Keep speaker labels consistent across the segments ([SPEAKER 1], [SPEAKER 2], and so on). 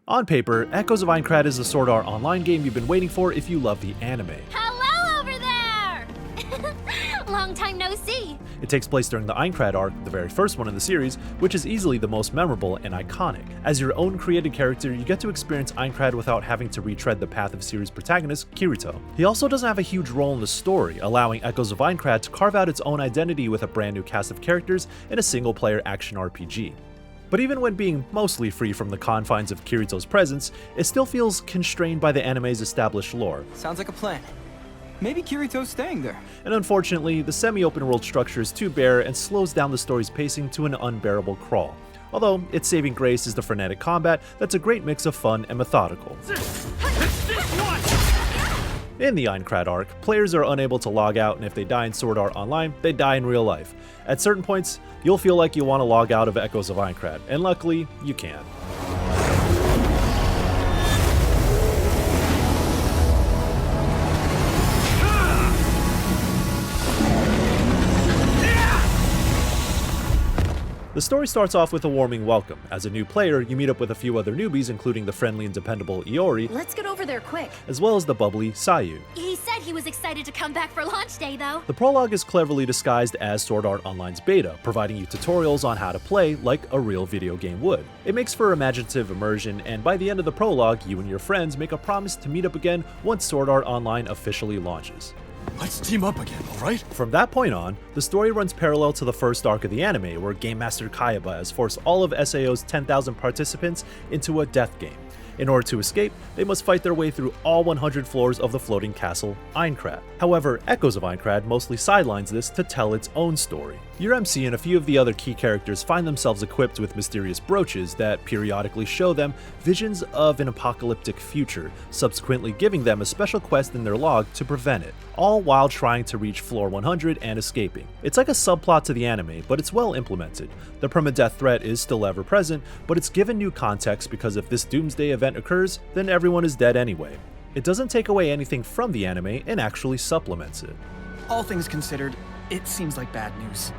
[SPEAKER 1] On paper, Echoes of Aincrad is the Sword Art Online game you've been waiting for if you love the anime.
[SPEAKER 2] Hello over there! Long time no see.
[SPEAKER 1] It takes place during the Aincrad arc, the very first one in the series, which is easily the most memorable and iconic. As your own created character, you get to experience Aincrad without having to retread the path of series protagonist Kirito. He also doesn't have a huge role in the story, allowing Echoes of Aincrad to carve out its own identity with a brand new cast of characters in a single-player action RPG. But even when being mostly free from the confines of Kirito's presence, it still feels constrained by the anime's established lore.
[SPEAKER 3] Sounds like a plan. Maybe Kirito's staying there.
[SPEAKER 1] And unfortunately, the semi-open world structure is too bare and slows down the story's pacing to an unbearable crawl. Although, its saving grace is the frenetic combat that's a great mix of fun and methodical. In the Aincrad arc, players are unable to log out, and if they die in Sword Art Online, they die in real life. At certain points, you'll feel like you want to log out of Echoes of Aincrad, and luckily, you can. The story starts off with a warming welcome. As a new player, you meet up with a few other newbies, including the friendly and dependable Iori,
[SPEAKER 2] Let's get over there quick.
[SPEAKER 1] as well as the bubbly Sayu.
[SPEAKER 2] He said he was excited to come back for launch day, though.
[SPEAKER 1] The prologue is cleverly disguised as Sword Art Online's beta, providing you tutorials on how to play like a real video game would. It makes for imaginative immersion, and by the end of the prologue, you and your friends make a promise to meet up again once Sword Art Online officially launches.
[SPEAKER 4] Let's team up again, alright?
[SPEAKER 1] From that point on, the story runs parallel to the first arc of the anime, where Game Master Kayaba has forced all of SAO's 10,000 participants into a death game. In order to escape, they must fight their way through all 100 floors of the floating castle, Aincrad. However, Echoes of Aincrad mostly sidelines this to tell its own story. Your MC and a few of the other key characters find themselves equipped with mysterious brooches that periodically show them visions of an apocalyptic future, subsequently giving them a special quest in their log to prevent it, all while trying to reach floor 100 and escaping. It's like a subplot to the anime, but it's well implemented. The permadeath threat is still ever present, but it's given new context because if this doomsday event occurs, then everyone is dead anyway. It doesn't take away anything from the anime and actually supplements it.
[SPEAKER 3] All things considered, it seems like bad news.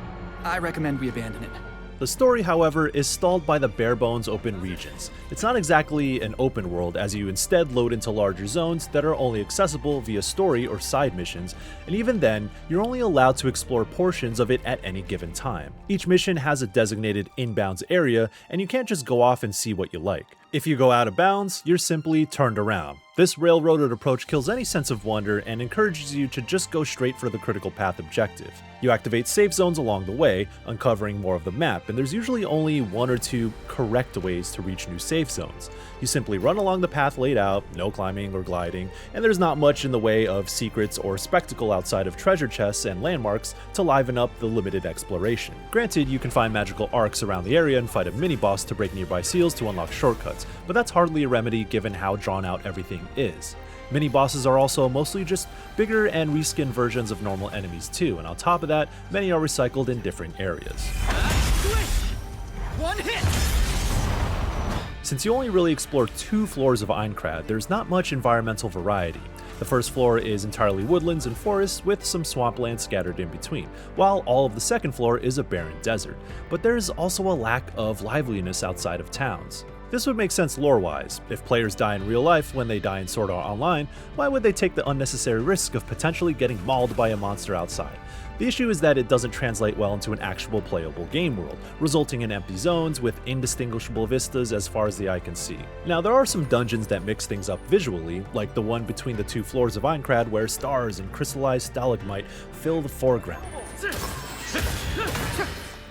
[SPEAKER 3] I recommend we abandon it.
[SPEAKER 1] The story, however, is stalled by the bare-bones open regions. It's not exactly an open world, as you instead load into larger zones that are only accessible via story or side missions, and even then, you're only allowed to explore portions of it at any given time. Each mission has a designated inbounds area, and you can't just go off and see what you like. If you go out of bounds, you're simply turned around. This railroaded approach kills any sense of wonder and encourages you to just go straight for the critical path objective. You activate safe zones along the way, uncovering more of the map, and there's usually only one or two correct ways to reach new safe zones. You simply run along the path laid out, no climbing or gliding, and there's not much in the way of secrets or spectacle outside of treasure chests and landmarks to liven up the limited exploration. Granted, you can find magical arcs around the area and fight a mini-boss to break nearby seals to unlock shortcuts, but that's hardly a remedy given how drawn out everything is. Mini-bosses are also mostly just bigger and reskinned versions of normal enemies too, and on top of that, many are recycled in different areas.
[SPEAKER 3] One hit!
[SPEAKER 1] Since you only really explore 2 floors of Aincrad, there's not much environmental variety. The first floor is entirely woodlands and forests with some swampland scattered in between, while all of the second floor is a barren desert. But there's also a lack of liveliness outside of towns. This would make sense lore-wise. If players die in real life when they die in Sword Art Online, why would they take the unnecessary risk of potentially getting mauled by a monster outside? The issue is that it doesn't translate well into an actual playable game world, resulting in empty zones with indistinguishable vistas as far as the eye can see. Now, there are some dungeons that mix things up visually, like the one between the 2 floors of Aincrad where stars and crystallized stalagmite fill the foreground.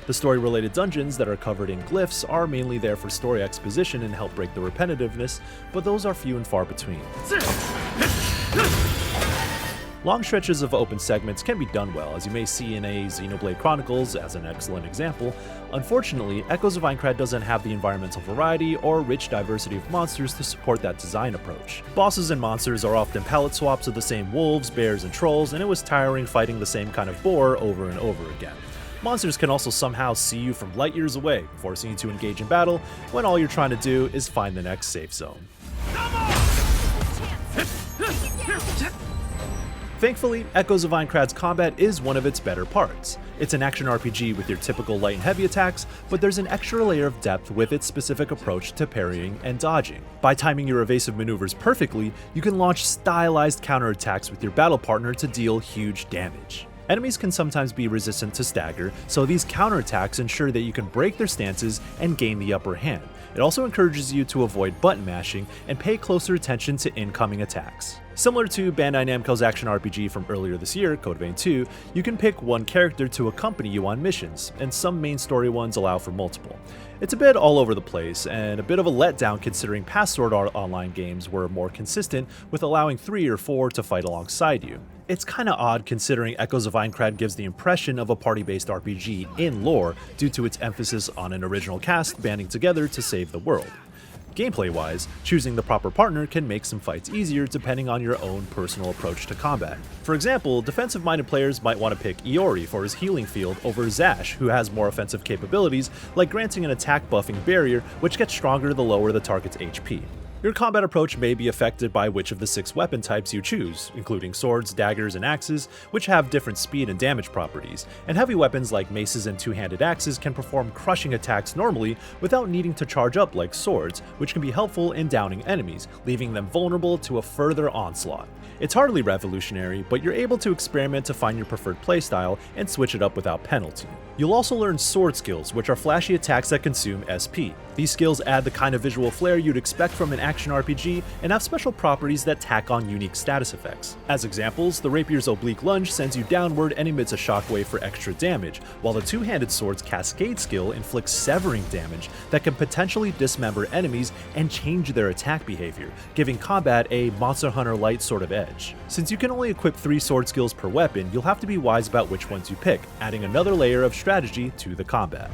[SPEAKER 1] The story-related dungeons that are covered in glyphs are mainly there for story exposition and help break the repetitiveness, but those are few and far between. Long stretches of open segments can be done well, as you may see in a Xenoblade Chronicles as an excellent example. Unfortunately, Echoes of Aincrad doesn't have the environmental variety or rich diversity of monsters to support that design approach. Bosses and monsters are often palette swaps of the same wolves, bears, and trolls, and it was tiring fighting the same kind of boar over and over again. Monsters can also somehow see you from light years away, forcing you to engage in battle when all you're trying to do is find the next safe zone. Thankfully, Echoes of Aincrad's combat is one of its better parts. It's an action RPG with your typical light and heavy attacks, but there's an extra layer of depth with its specific approach to parrying and dodging. By timing your evasive maneuvers perfectly, you can launch stylized counterattacks with your battle partner to deal huge damage. Enemies can sometimes be resistant to stagger, so these counterattacks ensure that you can break their stances and gain the upper hand. It also encourages you to avoid button mashing and pay closer attention to incoming attacks. Similar to Bandai Namco's action RPG from earlier this year, Code Vein 2, you can pick one character to accompany you on missions, and some main story ones allow for multiple. It's a bit all over the place, and a bit of a letdown considering past Sword Art Online games were more consistent with allowing 3 or 4 to fight alongside you. It's kinda odd considering Echoes of Aincrad gives the impression of a party-based RPG in lore due to its emphasis on an original cast banding together to save the world. Gameplay-wise, choosing the proper partner can make some fights easier depending on your own personal approach to combat. For example, defensive-minded players might want to pick Iori for his healing field over Zash, who has more offensive capabilities, like granting an attack buffing barrier which gets stronger the lower the target's HP. Your combat approach may be affected by which of the 6 weapon types you choose, including swords, daggers, and axes, which have different speed and damage properties, and heavy weapons like maces and two-handed axes can perform crushing attacks normally without needing to charge up like swords, which can be helpful in downing enemies, leaving them vulnerable to a further onslaught. It's hardly revolutionary, but you're able to experiment to find your preferred playstyle and switch it up without penalty. You'll also learn sword skills, which are flashy attacks that consume SP. These skills add the kind of visual flair you'd expect from an action RPG and have special properties that tack on unique status effects. As examples, the rapier's oblique lunge sends you downward and emits a shockwave for extra damage, while the two-handed sword's cascade skill inflicts severing damage that can potentially dismember enemies and change their attack behavior, giving combat a Monster Hunter light sort of edge. Since you can only equip 3 sword skills per weapon, you'll have to be wise about which ones you pick, adding another layer of strategy to the combat.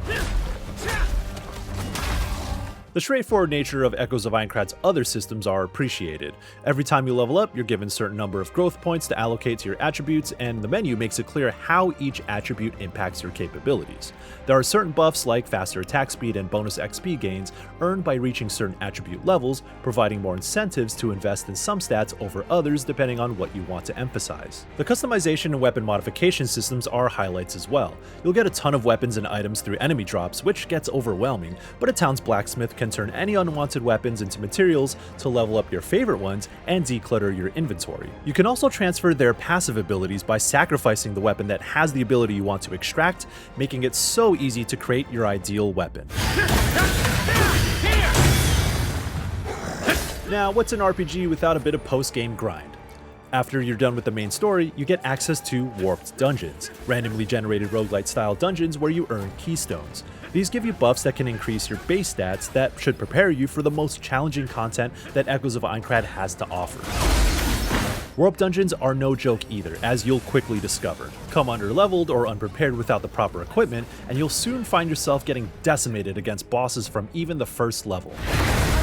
[SPEAKER 1] The straightforward nature of Echoes of Aincrad's other systems are appreciated. Every time you level up, you're given a certain number of growth points to allocate to your attributes, and the menu makes it clear how each attribute impacts your capabilities. There are certain buffs like faster attack speed and bonus XP gains earned by reaching certain attribute levels, providing more incentives to invest in some stats over others depending on what you want to emphasize. The customization and weapon modification systems are highlights as well. You'll get a ton of weapons and items through enemy drops, which gets overwhelming, but a town's blacksmith can turn any unwanted weapons into materials to level up your favorite ones and declutter your inventory. You can also transfer their passive abilities by sacrificing the weapon that has the ability you want to extract, making it so easy to create your ideal weapon. Now, what's an RPG without a bit of post-game grind? After you're done with the main story, you get access to Warped Dungeons, randomly generated roguelite-style dungeons where you earn keystones. These give you buffs that can increase your base stats that should prepare you for the most challenging content that Echoes of Aincrad has to offer. Warp dungeons are no joke either, as you'll quickly discover. Come under-leveled or unprepared without the proper equipment, and you'll soon find yourself getting decimated against bosses from even the first level.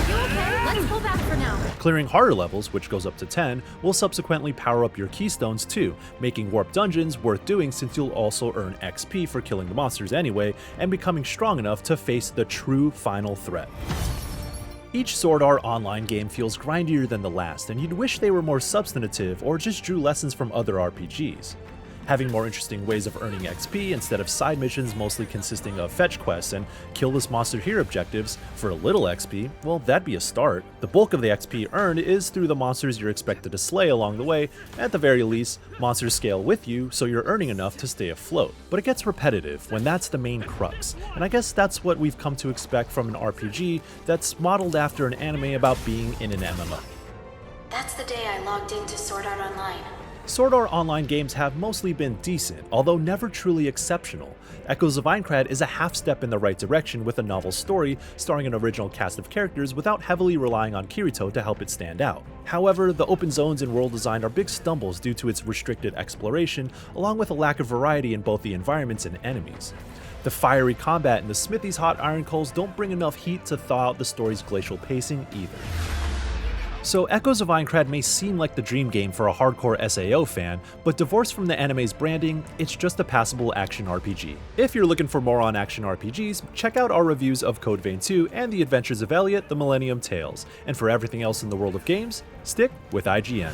[SPEAKER 2] Let's go back for now.
[SPEAKER 1] Clearing harder levels, which goes up to 10, will subsequently power up your keystones too, making warp dungeons worth doing since you'll also earn XP for killing the monsters anyway, and becoming strong enough to face the true final threat. Each Sword Art Online game feels grindier than the last, and you'd wish they were more substantive or just drew lessons from other RPGs. Having more interesting ways of earning XP instead of side missions mostly consisting of fetch quests and kill this monster here objectives for a little XP, well, that'd be a start. The bulk of the XP earned is through the monsters you're expected to slay along the way. At the very least, monsters scale with you, so you're earning enough to stay afloat. But it gets repetitive when that's the main crux, and I guess that's what we've come to expect from an RPG that's modeled after an anime about being in an MMO.
[SPEAKER 5] That's the day I logged into Sword Art Online.
[SPEAKER 1] Sword Art Online games have mostly been decent, although never truly exceptional. Echoes of Aincrad is a half step in the right direction with a novel story starring an original cast of characters without heavily relying on Kirito to help it stand out. However, the open zones and world design are big stumbles due to its restricted exploration, along with a lack of variety in both the environments and enemies. The fiery combat and the smithy's hot iron coals don't bring enough heat to thaw out the story's glacial pacing either. So Echoes of Aincrad may seem like the dream game for a hardcore SAO fan, but divorced from the anime's branding, it's just a passable action RPG. If you're looking for more on action RPGs, check out our reviews of Code Vein 2 and The Adventures of Elliot: The Millennium Tales. And for everything else in the world of games, stick with IGN.